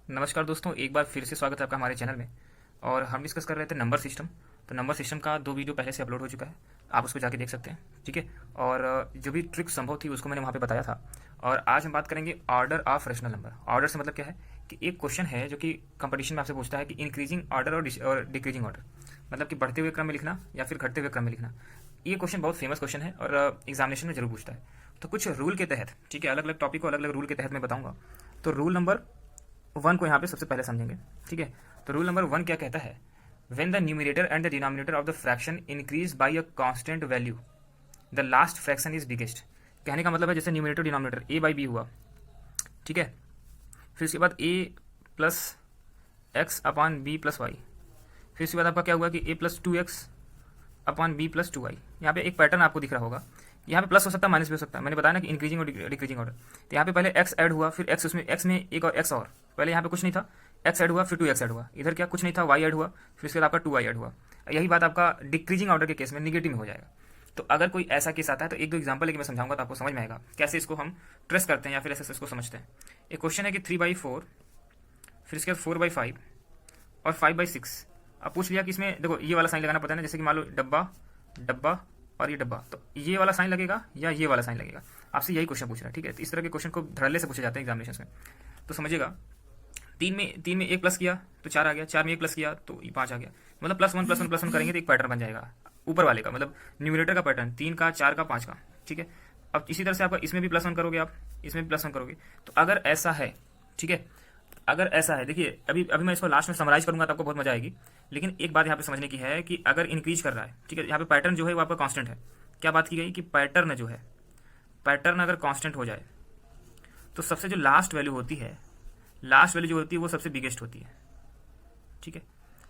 नमस्कार दोस्तों, एक बार फिर से स्वागत है आपका हमारे चैनल में। और हम डिस्कस कर रहे थे नंबर सिस्टम। तो नंबर सिस्टम का 2 वीडियो पहले से अपलोड हो चुका है, आप उस पर जाके देख सकते हैं। ठीक है। और जो भी ट्रिक संभव थी उसको मैंने वहाँ पे बताया था। और आज हम बात करेंगे order of rational number. Order से मतलब क्या है कि एक क्वेश्चन है जो कि कंपटीशन में आपसे पूछता है कि इंक्रीजिंग ऑर्डर और डिक्रीजिंग ऑर्डर, मतलब कि बढ़ते हुए क्रम में लिखना या फिर घटते हुए क्रम में लिखना। ये क्वेश्चन बहुत फेमस क्वेश्चन है और एग्जामिनेशन में जरूर पूछता है। तो कुछ रूल के तहत, ठीक है, अलग अलग टॉपिक को अलग अलग रूल के तहत मैं बताऊंगा। तो रूल नंबर 1 को यहाँ पे सबसे पहले समझेंगे। ठीक है। तो रूल नंबर 1 क्या कहता है, when the numerator and the denominator of the fraction increase by a constant value the last fraction is biggest. कहने का मतलब है जैसे numerator denominator A by B हुआ, ठीक है, फिर उसके बाद A plus X upon B plus Y, फिर उसके बाद आपका क्या हुआ कि A plus 2x upon B plus 2y। यहाँ पे एक पैटर्न आपको दिख रहा होगा, यहाँ पे प्लस हो सकता है, माइनस भी हो सकता है। मैंने बताया ना कि इंक्रीजिंग और डिक्रीजिंग ऑर्डर। तो यहाँ पे पहले x ऐड हुआ, फिर x उसमें x में एक और x और, पहले यहाँ पे कुछ नहीं था, x ऐड हुआ, फिर 2x ऐड हुआ, इधर क्या कुछ नहीं था, y ऐड हुआ, फिर उसके बाद आपका 2y ऐड हुआ। यही बात आपका डिक्रीजिंग ऑर्डर के केस में निगेटिव में हो जाएगा। तो अगर कोई ऐसा केस आता है तो एक दो एग्जाम्पल लेके मैं समझाऊंगा तो आपको समझ में आएगा कैसे इसको हम ट्रेस करते हैं या फिर ऐसे इसको समझते हैं। एक क्वेश्चन है कि 3/4, फिर इसके बाद 4/5 और 5/6। अब पूछ लिया कि इसमें देखो ये वाला साइन लगाना पड़ता है ना, जैसे कि मान लो डब्बा डब्बा और ये डब्बा, तो ये वाला साइन लगेगा या ये वाला साइन लगेगा, आपसे यही क्वेश्चन पूछ रहा है। ठीक है। तो इस तरह के क्वेश्चन को धड़ल्ले से पूछे जाते हैं एग्जामिनेशन में। तो समझिएगा, 3 में 1 प्लस किया तो 4 आ गया, 4 में 1 प्लस किया तो 5 आ गया, मतलब +1 करेंगे तो एक पैटर्न बन जाएगा ऊपर वाले का, मतलब न्यूमरेटर का पैटर्न 3 का, 4 का, 5 का। ठीक है। अब इसी तरह से आपका इसमें भी +1 करोगे, आप इसमें भी +1 करोगे। तो अगर ऐसा है, ठीक है, अगर ऐसा है, देखिए अभी अभी मैं इसको लास्ट में समराइज करूंगा तो आपको बहुत मजा आएगी। लेकिन एक बात यहाँ पे समझने की है कि अगर इंक्रीज कर रहा है, ठीक है, यहाँ पे पैटर्न जो है वो आपका कांस्टेंट है। क्या बात की गई कि पैटर्न जो है, पैटर्न अगर कांस्टेंट हो जाए तो सबसे जो लास्ट वैल्यू होती है, लास्ट वैल्यू जो होती है वो सबसे बिगेस्ट होती है। ठीक है।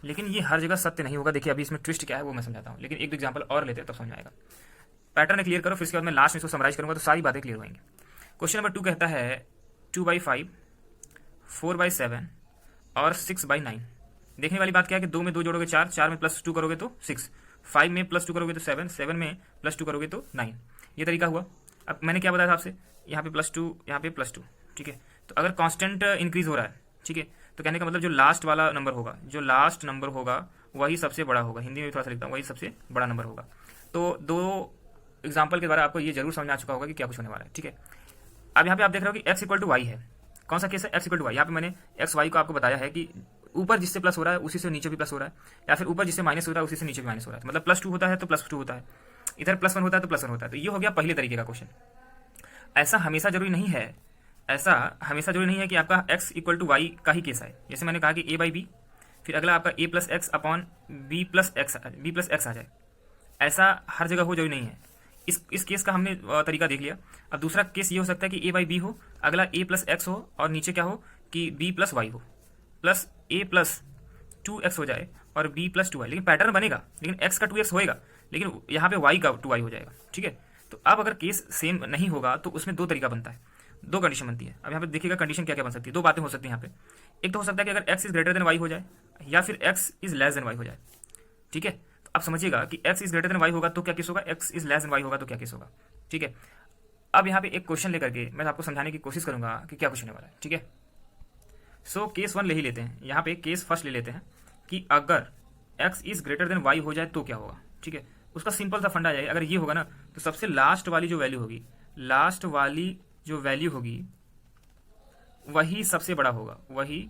लेकिन ये हर जगह सत्य नहीं होगा। देखिए अभी इसमें ट्विस्ट क्या है वो मैं समझाता हूँ, लेकिन एक दो एग्जाम्पल और लेते हैं तब समझ में आएगा। पैटर्न क्लियर करो, फिर इसके बाद मैं लास्ट में इसको समराइज करूंगा तो सारी बातें क्लियर होंगी। क्वेश्चन नंबर 2 कहता है 2/5, 4/7 और 6/9। देखने वाली बात क्या है कि 2 में 2 जोड़ोगे 4, 4 में +2 करोगे तो 6, 5 में +2 करोगे तो 7, 7 में +2 करोगे तो 9। ये तरीका हुआ। अब मैंने क्या बताया था आपसे, यहाँ पे +2, यहाँ पे +2। ठीक है। तो अगर कांस्टेंट इंक्रीज हो रहा है, ठीक है, तो कहने का मतलब जो लास्ट वाला नंबर होगा, जो लास्ट नंबर होगा वही सबसे बड़ा होगा। हिंदी में भी थोड़ा सा लिखता हूँ, वही सबसे बड़ा नंबर होगा। तो 2 एग्जाम्पल के द्वारा आपको ये जरूर समझ आ चुका होगा कि क्या कुछ होने वाला है। ठीक है। अब यहाँ पे आप देख रहे हो कि x = y है। कौन सा केस है, x = y। यहाँ पे मैंने x y को आपको बताया है कि ऊपर जिससे प्लस हो रहा है उसी से नीचे भी प्लस हो रहा है, या फिर ऊपर जिससे माइनस हो रहा है उसी से नीचे भी माइनस हो रहा है। मतलब +2 होता है तो +2 होता है, इधर +1 होता है तो +1 होता है। तो ये हो गया पहले तरीके का क्वेश्चन। ऐसा हमेशा जरूरी नहीं है, ऐसा हमेशा जरूरी नहीं है कि आपका x = y का ही केस है। जैसे मैंने कहा कि a/b, फिर अगला आपका a + x अपॉन b+x आ जाए, ऐसा हर जगह हो जरूरी नहीं है। इस केस का हमने तरीका देख लिया। अब दूसरा केस ये हो सकता है कि a/b हो, अगला a + x हो और नीचे क्या हो कि b + y हो, प्लस a + 2x हो जाए और b + 2y। लेकिन पैटर्न बनेगा, लेकिन x का 2x होएगा, लेकिन यहाँ पे y का 2y हो जाएगा। ठीक है। तो अब अगर केस सेम नहीं होगा तो उसमें 2 तरीका बनता है, 2 कंडीशन बनती है। अब यहाँ पे देखिएगा कंडीशन क्या क्या बन सकती है, 2 बातें हो सकती है यहाँ पे। एक तो हो सकता है कि अगर x > y हो जाए, या फिर x < y हो जाए। ठीक है। तो अब समझिएगा कि x < y होगा तो क्या केस होगा, x < y होगा तो क्या केस होगा। ठीक है। अब यहाँ पे एक क्वेश्चन लेकर के मैं आपको समझाने की कोशिश करूंगा कि क्या कुछ होने वाला है। ठीक है। सो केस 1 ले ही लेते हैं, यहाँ पे केस फर्स्ट ले लेते हैं कि अगर x < y हो जाए तो क्या होगा। ठीक है। उसका सिंपल सा फंडा है, अगर ये होगा ना तो सबसे लास्ट वाली जो वैल्यू होगी, लास्ट वाली जो वैल्यू होगी वही सबसे बड़ा होगा, वही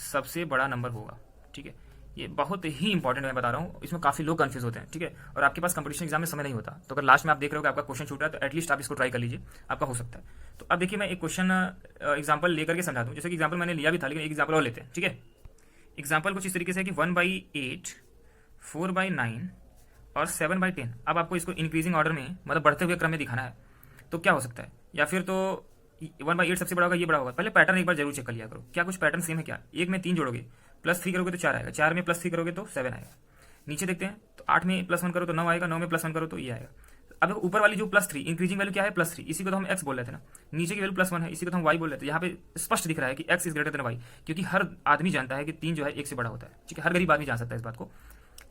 सबसे बड़ा नंबर होगा। ठीक है। ये बहुत ही इंपॉर्टेंट मैं बता रहा हूँ, इसमें काफी लोग कंफ्यूज होते हैं। ठीक है। और आपके पास कंपटीशन एग्जाम में समय नहीं होता, तो अगर लास्ट में आप देख रहे हो कि आपका क्वेश्चन छूट रहा है तो एटलीस्ट आप इसको ट्राई कर लीजिए, आपका हो सकता है। तो अब देखिए मैं एक क्वेश्चन एग्जाम्पल लेकर के समझा दूँ। जैसे कि एग्जाम्पल मैंने लिया भी था, लेकिन एक एग्जाम्पल और लेते हैं। ठीक है। एग्जाम्पल कुछ इस तरीके से है कि 1/8, 4/9 और 7/10। अब आपको इसको इंक्रीजिंग ऑर्डर में, मतलब बढ़ते हुए क्रम में दिखाना है, तो क्या हो सकता है, या फिर तो 1/8 सबसे बड़ा होगा, ये बड़ा होगा। पहले पैटर्न एक बार जरूर चेक कर लिया करो, क्या कुछ पैटर्न सेम है क्या। एक में 3 जोड़ोगे, +3 करोगे तो 4 आएगा, 4 में +3 करोगे तो 7 आएगा। नीचे देखते हैं तो 8 में +1 करो तो 9 आएगा, 9 में +1 करो तो ये आएगा। अब ऊपर वाली जो +3 इंक्रीजिंग वैल्यू क्या है, +3, इसी को तो हम x बोल रहे थे ना। नीचे की वैल्यू +1 है, इसी को तो हम y बोल रहे थे। यहाँ पे स्पष्ट दिख रहा है कि x < y, क्योंकि हर आदमी जानता है कि 3 जो है 1 से बड़ा होता है। ठीक है। हर गरीब आदमी जान सकता है इस बात को।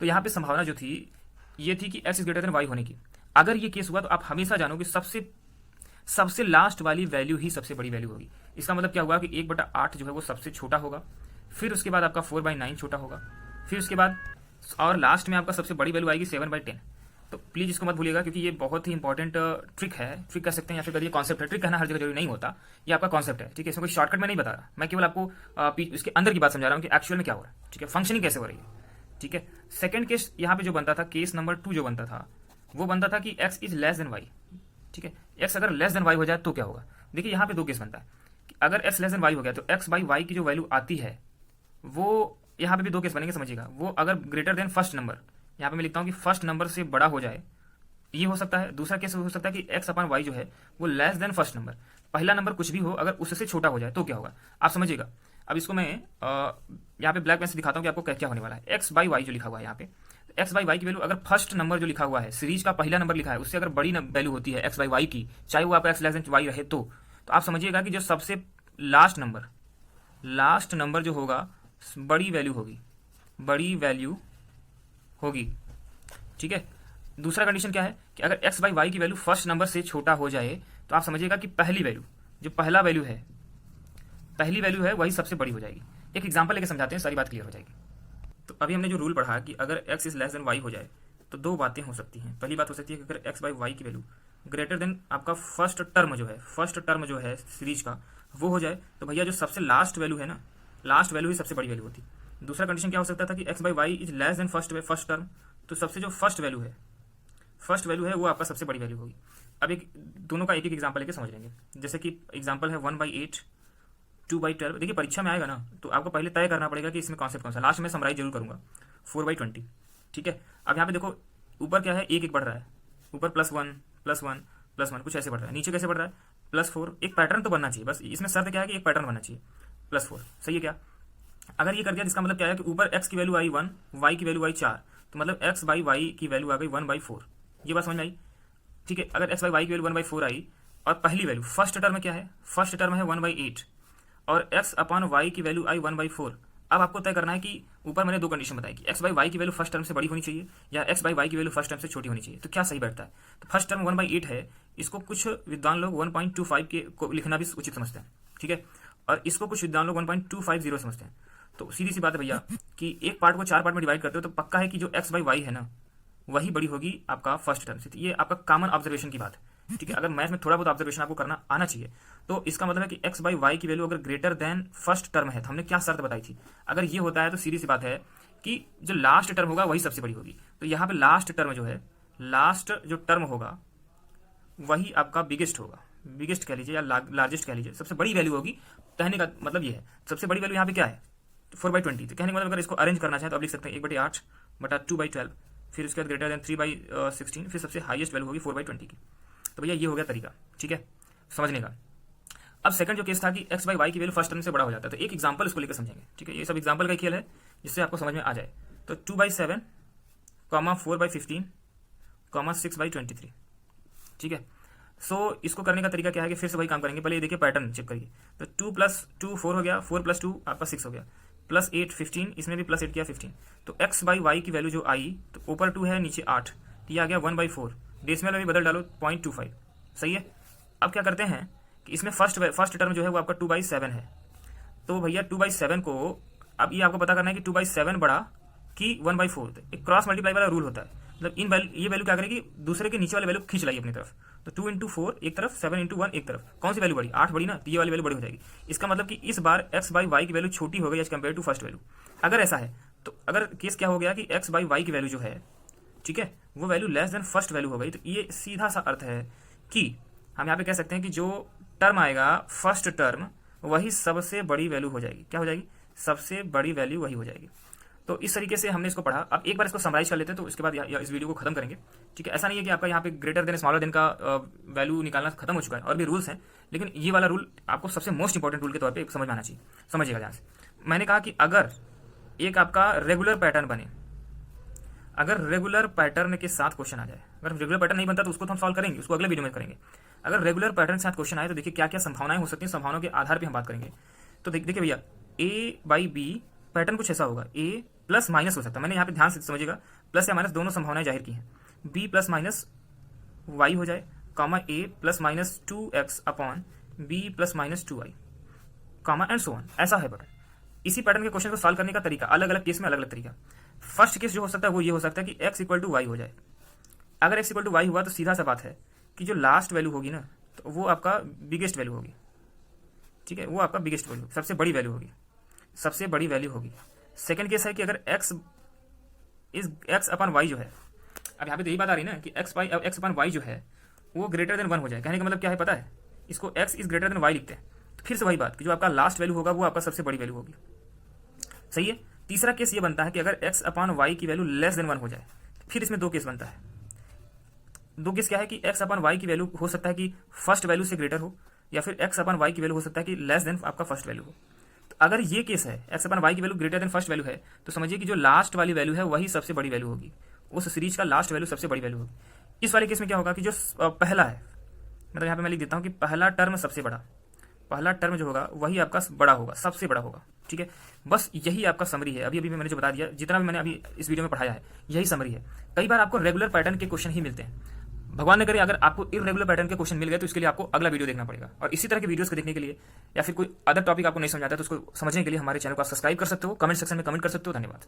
तो यहाँ पे संभावना जो थी ये थी कि x < y होने की। अगर ये केस हुआ तो आप हमेशा जानो कि सबसे सबसे लास्ट वाली वैल्यू ही सबसे बड़ी वैल्यू होगी। इसका मतलब क्या हुआ कि 1/8 जो है वो सबसे छोटा होगा, फिर उसके बाद आपका 4/9 छोटा होगा, फिर उसके बाद और लास्ट में आपका सबसे बड़ी वैल्यू आएगी 7/10। तो प्लीज़ इसको मत भूलिएगा, क्योंकि ये बहुत ही इंपॉर्टेंट ट्रिक है, ट्रिक कह सकते हैं या फिर करिए कॉन्सेप्ट है। ट्रिक कहना हर जगह जरूरी नहीं होता, ये आपका कॉन्सेप्ट है, ठीक है। इसमें कोई शॉर्टकट में नहीं बता रहा, मैं केवल आपको इसके अंदर की बात समझा रहा हूँ कि एक्चुअल में क्या हो रहा है, ठीक है, फंक्शनिंग कैसे हो रही है, ठीक है। सेकंड केस यहाँ पे जो बनता था, केस नंबर 2 जो बनता था, वो बनता था कि x is less than y, ठीक है। x अगर लेस देन y हो जाए तो क्या होगा। देखिए यहाँ पे 2 केस बनता है कि अगर x लेस देन y हो गया तो x/y की जो वैल्यू आती है वो, यहाँ पे भी 2 केस बनेंगे, समझिएगा। वो अगर ग्रेटर देन फर्स्ट नंबर, यहाँ पे मैं लिखता हूँ कि फर्स्ट नंबर से बड़ा हो जाए, ये हो सकता है। दूसरा केस हो सकता है कि x/y जो है वो लेस देन फर्स्ट नंबर, पहला नंबर कुछ भी हो अगर उससे छोटा हो जाए तो क्या होगा, आप समझिएगा। अब इसको मैं यहाँ पे ब्लैक पेन से दिखाता हूँ कि आपको क्या क्या होने वाला है। x/y जो लिखा हुआ है यहाँ पे, x/y की वैल्यू अगर फर्स्ट नंबर जो लिखा हुआ है, सीरीज का पहला नंबर लिखा है, उससे अगर बड़ी वैल्यू होती है x/y की, चाहे वो आपका x लेस देन y रहे तो आप समझिएगा कि जो सबसे लास्ट नंबर जो होगा बड़ी वैल्यू होगी, ठीक है। दूसरा कंडीशन क्या है कि अगर x/y की वैल्यू फर्स्ट नंबर से छोटा हो जाए तो आप समझिएगा कि पहली वैल्यू है वही सबसे बड़ी हो जाएगी। एक एग्जांपल लेके समझाते हैं, सारी बात क्लियर हो जाएगी। तो अभी हमने जो रूल पढ़ा कि अगर x is less than y हो जाए तो 2 बातें हो सकती हैं। पहली बात हो सकती है कि अगर x/y की वैल्यू ग्रेटर देन आपका फर्स्ट टर्म जो है सीरीज का वो हो जाए तो भैया जो सबसे लास्ट वैल्यू है ना, लास्ट वैल्यू ही सबसे बड़ी वैल्यू होती। दूसरा कंडीशन क्या हो सकता था कि x/y is less than first term, तो सबसे जो फर्स्ट वैल्यू है वो आपका सबसे बड़ी वैल्यू होगी। अब एक दोनों का एक एक एग्जांपल लेके समझ लेंगे। जैसे कि एग्जांपल है 1/8, 2/12। देखिए परीक्षा में आएगा ना तो आपको पहले तय करना पड़ेगा कि इसमें कॉन्सेप्ट कौन सा, लास्ट में समराइज जरूर करूंगा। 4/20, ठीक है। अब यहाँ पे देखो ऊपर क्या है, एक बढ़ रहा है, ऊपर +1 कुछ ऐसे बढ़ रहा है, नीचे कैसे बढ़ रहा है +4। एक पैटर्न तो बनना चाहिए, बस इसमें शर्त क्या है कि एक पैटर्न बनना चाहिए, +4, सही है क्या। अगर ये कर दिया इसका मतलब क्या है कि ऊपर x की वैल्यू आई 1, y की वैल्यू आई 4, तो मतलब x/y की वैल्यू आ गई 1/4। ये बात समझ में आई, ठीक है। अगर x/y की वैल्यू 1/4 आई और पहली वैल्यू फर्स्ट टर्म में क्या है, फर्स्ट टर्म है 1/8 और x/y की वैल्यू आई 1/4। अब आपको तय करना है कि ऊपर मैंने 2 कंडीशन बताई कि x/y की वैल्यू फर्स्ट टर्म से बड़ी होनी चाहिए या x/y की वैल्यू फर्स्ट टर्म से छोटी होनी चाहिए, तो क्या सही बैठता है। तो फर्स्ट टर्म 1/8 है, इसको कुछ विद्वान लोग 1.25 के को लिखना भी उचित समझते हैं, ठीक है। और इसको कुछ विद्वान लोग 1.250 समझते हैं। तो सीधी सी बात है भैया कि एक पार्ट को 4 पार्ट में डिवाइड करते हो तो पक्का है कि जो x/y है ना वही बड़ी होगी आपका फर्स्ट टर्म से। तो ये आपका कॉमन ऑब्जर्वेशन की बात है, ठीक है। अगर मैथ में थोड़ा बहुत ऑब्जर्वेशन आपको करना आना चाहिए तो इसका मतलब है कि x/y की वैल्यू अगर ग्रेटर देन फर्स्ट टर्म है, तो हमने क्या शर्त बताई थी, अगर ये होता है तो सीधी सी बात है कि जो लास्ट टर्म होगा वही सबसे बड़ी होगी। तो यहाँ पे लास्ट जो टर्म होगा वही आपका बिगेस्ट कह लीजिए या लार्जेस्ट कह लीजिए, सबसे बड़ी वैल्यू होगी। कहने का मतलब ये है सबसे बड़ी वैल्यू यहाँ पे क्या है 4/20। तो कहने का मतलब अगर इसको अरेंज करना चाहे तो आप लिख सकते हैं 1/8/2/12, फिर उसके बाद ग्रेटर देन 3/16, फिर सबसे हाईएस्ट वैल्यू होगी 4/20 की। तो भैया ये हो गया तरीका, ठीक है, समझने का। अब सेकंड जो केस था कि x/y की वैल्यू फर्स्ट टर्म से बड़ा हो जाता है, तो एक एग्जांपल इसको लेकर समझेंगे, ठीक है। ये सब एग्जांपल का खेल है जिससे आपको समझ में आ जाए। तो 2/7, 4/15, 6/23, ठीक है। सो इसको करने का तरीका क्या है कि फिर से वही काम करेंगे। पहले ये देखिए पैटर्न चेक करिए। तो 2 + 2 4 हो गया, 4 + 2 आपका 6 हो गया, +8 15, इसमें भी +8 किया 15। तो x/y की वैल्यू जो आई तो ऊपर 2 है नीचे 8, तो ये आ गया 1/4। डेसिमल में भी बदल डालो 0.25, सही है। अब क्या करते हैं कि इसमें फर्स्ट टर्म जो है वो आपका 2/7 है। तो भैया 2/7 को अब ये आपको पता करना है कि 2/7 बड़ा कि 1/4। एक क्रॉस मल्टीप्लाई वाला रूल होता है, मतलब ये वैल्यू क्या करेगी, दूसरे के नीचे वाले वैल्यू खींच लाइए अपनी तरफ। तो 2 × 4 एक तरफ, 7 × 1 एक तरफ, कौन सी वैल्यू बड़ी, 8 बड़ी ना, तो ये वाली वैल्यू बड़ी हो जाएगी। इसका मतलब कि इस बार x/y की वैल्यू छोटी हो गई as compare to first value. अगर ऐसा है तो अगर केस क्या हो गया कि x/y की वैल्यू जो है, ठीक है, वो value less than first value हो गई, तो ये सीधा सा अर्थ है कि हम यहाँ पे कह सकते हैं कि जो टर्म आएगा फर्स्ट टर्म वही सबसे बड़ी वैल्यू हो जाएगी। क्या हो जाएगी, सबसे बड़ी वैल्यू वही हो जाएगी। तो इस तरीके से हमने इसको पढ़ा। अब एक बार इसको समराइज कर लेते हैं तो उसके बाद इस वीडियो को खत्म करेंगे, ठीक है। ऐसा नहीं है कि आपका यहाँ पे ग्रेटर देन स्मॉलर देन का वैल्यू निकालना खत्म हो चुका है, और भी रूल्स हैं, लेकिन ये वाला रूल आपको सबसे मोस्ट इंपॉर्टेंट रूल के तौर पे समझ में आना चाहिए। समझिएगा ध्यान से। मैंने कहा कि अगर एक आपका रेगुलर पैटर्न बने, अगर रेगुलर पैटर्न के साथ क्वेश्चन आ जाए, अगर रेगुलर पैटर्न नहीं बनता तो उसको तो हम सॉल्व करेंगे, उसको अगले वीडियो में करेंगे। अगर रेगुलर पैटर्न के साथ क्वेश्चन आए तो देखिए क्या क्या संभावनाएं हो सकती हैं, संभावनाओं के आधार पर हम बात करेंगे। तो देखिए भैया A/B पैटर्न कुछ ऐसा होगा, A प्लस माइनस हो सकता है, मैंने यहाँ पे ध्यान से समझिएगा, प्लस या माइनस दोनों संभावनाएं जाहिर की हैं। B ± y हो जाए comma A plus minus 2x upon B plus minus 2i, comma and so on. ऐसा है पैटर्न। इसी पैटर्न के क्वेश्चन को सॉल्व करने का तरीका अलग अलग केस में अलग अलग तरीका। फर्स्ट केस जो हो सकता है वो ये हो सकता है कि x इक्वल टू वाई हो जाए। अगर x इक्वल टू वाई हुआ तो सीधा सा बात है कि जो लास्ट वैल्यू होगी ना तो वो आपका बिगेस्ट वैल्यू होगी, ठीक है, वो आपका बिगेस्ट वैल्यू, सबसे बड़ी वैल्यू होगी, सबसे बड़ी वैल्यू होगी। सेकंड केस है कि अगर x अपन वाई जो है, अब यहाँ पे तो यही बात आ रही है ना कि x अपन वाई जो है वो ग्रेटर देन 1 हो जाए। कहने का मतलब क्या है पता है, इसको x is greater than y लिखते हैं। तो फिर से वही बात कि जो आपका लास्ट वैल्यू होगा वो आपका सबसे बड़ी वैल्यू होगी, सही है। तीसरा केस ये बनता है कि अगर x अपॉन वाई की वैल्यू लेस देन 1 हो जाए, फिर इसमें दो केस बनता है। दो केस क्या है कि x अपॉन वाई की वैल्यू हो सकता है कि फर्स्ट वैल्यू से ग्रेटर हो, या फिर x अपॉन वाई की वैल्यू हो सकता है कि लेस देन आपका फर्स्ट वैल्यू हो। तो अगर ये केस है x अपॉन वाई की value greater than first value है तो समझिए कि जो लास्ट वाली वैल्यू है वही सबसे बड़ी वैल्यू होगी, उस सीरीज का लास्ट वैल्यू सबसे बड़ी वैल्यू होगी। इस वाले केस में क्या होगा कि जो पहला है, मतलब यहाँ पे मैं लिख देता हूँ कि पहला टर्म सबसे बड़ा, पहला टर्म जो होगा वही आपका बड़ा होगा, सबसे बड़ा होगा, ठीक है। बस यही आपका समरी है। अभी अभी मैंने जो बता दिया, जितना भी मैंने अभी इस वीडियो में पढ़ाया है यही समरी है। कई बार आपको रेगुलर पैटर्न के क्वेश्चन ही मिलते हैं। भगवान ने करे अगर आपको इरेगुलर पैटर्न के क्वेश्चन मिल गए तो इसके लिए आपको अगला वीडियो देखना पड़ेगा। और इसी तरह के वीडियोस को देखने के लिए या फिर कोई अदर टॉपिक आपको नहीं समझ आता तो उसको समझने के लिए हमारे चैनल को सब्सक्राइब कर सकते हो, कमेंट सेक्शन में कमेंट कर सकते हो। धन्यवाद।